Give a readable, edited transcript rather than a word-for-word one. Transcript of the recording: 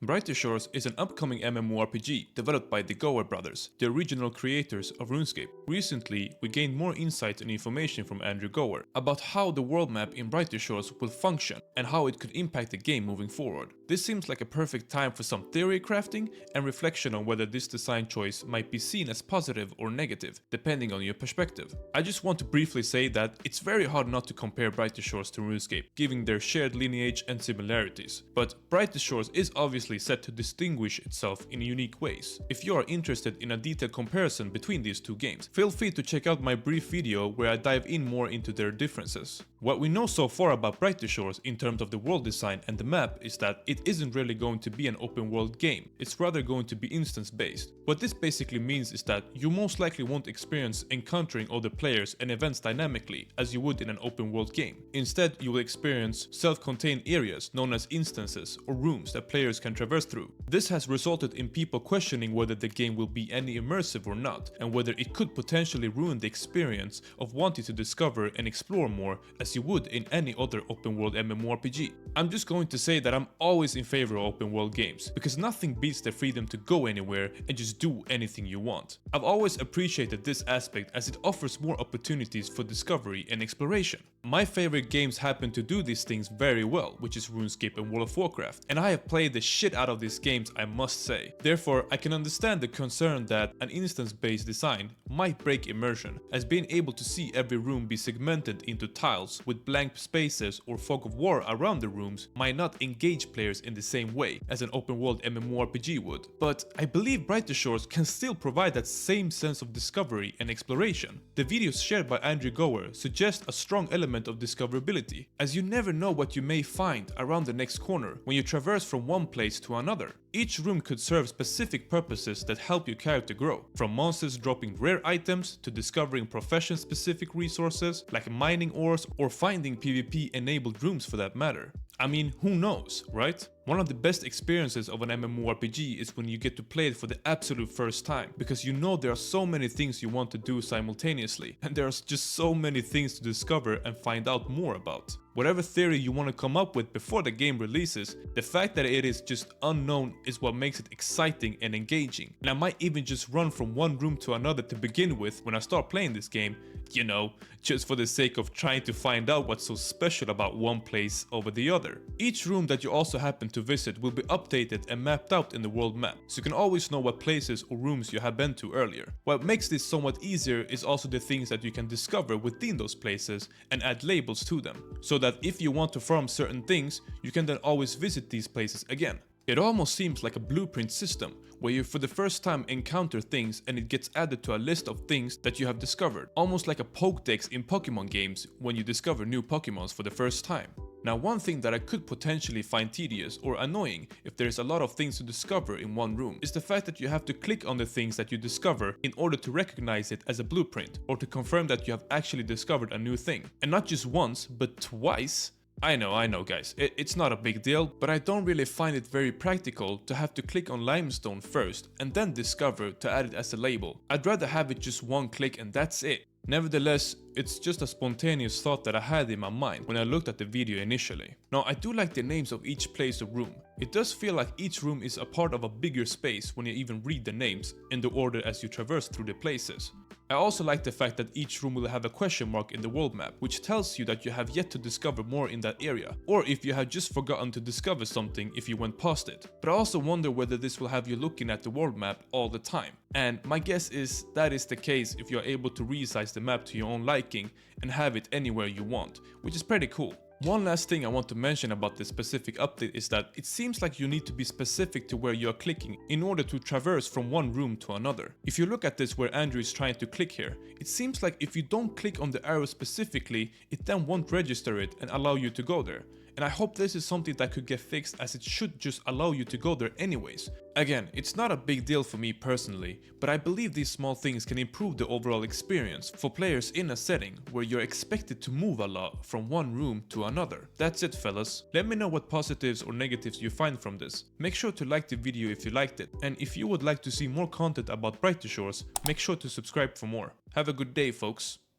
Brighter Shores is an upcoming MMORPG developed by the Gower brothers, the original creators of RuneScape. Recently, we gained more insight and information from Andrew Gower about how the world map in Brighter Shores will function and how it could impact the game moving forward. This seems like a perfect time for some theory crafting and reflection on whether this design choice might be seen as positive or negative, depending on your perspective. I just want to briefly say that it's very hard not to compare Brighter Shores to RuneScape, given their shared lineage and similarities. But Brighter Shores is obviously set to distinguish itself in unique ways. If you are interested in a detailed comparison between these two games, feel free to check out my brief video where I dive in more into their differences. What we know so far about Brighter Shores in terms of the world design and the map is that it isn't really going to be an open world game, it's rather going to be instance based. What this basically means is that you most likely won't experience encountering other players and events dynamically as you would in an open world game. Instead, you will experience self-contained areas known as instances or rooms that players can traverse through. This has resulted in people questioning whether the game will be any immersive or not, and whether it could potentially ruin the experience of wanting to discover and explore more as you would in any other open world MMORPG. I'm just going to say that I'm always in favor of open world games, because nothing beats the freedom to go anywhere and just do anything you want. I've always appreciated this aspect as it offers more opportunities for discovery and exploration. My favorite games happen to do these things very well, which is RuneScape and World of Warcraft, and I have played the shit out of these games, I must say. Therefore, I can understand the concern that an instance-based design might break immersion, as being able to see every room be segmented into tiles with blank spaces or fog of war around the rooms might not engage players in the same way as an open world MMORPG would. But I believe Brighter Shores can still provide that same sense of discovery and exploration. The videos shared by Andrew Gower suggest a strong element of discoverability, as you never know what you may find around the next corner when you traverse from one place to another. Each room could serve specific purposes that help your character grow, from monsters dropping rare items to discovering profession-specific resources like mining ores or finding PvP-enabled rooms for that matter. I mean, who knows, right? One of the best experiences of an MMORPG is when you get to play it for the absolute first time, because you know there are so many things you want to do simultaneously, and there's just so many things to discover and find out more about. Whatever theory you want to come up with before the game releases, the fact that it is just unknown is what makes it exciting and engaging. And I might even just run from one room to another to begin with when I start playing this game, you know, just for the sake of trying to find out what's so special about one place over the other. Each room that you also happen to visit will be updated and mapped out in the world map, so you can always know what places or rooms you have been to earlier. What makes this somewhat easier is also the things that you can discover within those places and add labels to them, so that if you want to farm certain things, you can then always visit these places again. It almost seems like a blueprint system, where you for the first time encounter things and it gets added to a list of things that you have discovered, almost like a Pokédex in Pokemon games when you discover new Pokemons for the first time. Now, one thing that I could potentially find tedious or annoying if there is a lot of things to discover in one room is the fact that you have to click on the things that you discover in order to recognize it as a blueprint or to confirm that you have actually discovered a new thing. And not just once, but twice. I know guys, it's not a big deal, but I don't really find it very practical to have to click on limestone first and then discover to add it as a label. I'd rather have it just one click and that's it. Nevertheless, it's just a spontaneous thought that I had in my mind when I looked at the video initially. Now, I do like the names of each place or room. It does feel like each room is a part of a bigger space when you even read the names in the order as you traverse through the places. I also like the fact that each room will have a question mark in the world map, which tells you that you have yet to discover more in that area, or if you have just forgotten to discover something if you went past it. But I also wonder whether this will have you looking at the world map all the time. And my guess is that is the case if you are able to resize the map to your own liking and have it anywhere you want, which is pretty cool. One last thing I want to mention about this specific update is that it seems like you need to be specific to where you are clicking in order to traverse from one room to another. If you look at this where Andrew is trying to click here, it seems like if you don't click on the arrow specifically, it then won't register it and allow you to go there. And I hope this is something that could get fixed, as it should just allow you to go there anyways. Again, it's not a big deal for me personally, but I believe these small things can improve the overall experience for players in a setting where you're expected to move a lot from one room to another. That's it, fellas. Let me know what positives or negatives you find from this. Make sure to like the video if you liked it, and if you would like to see more content about Brighter Shores, make sure to subscribe for more. Have a good day, folks.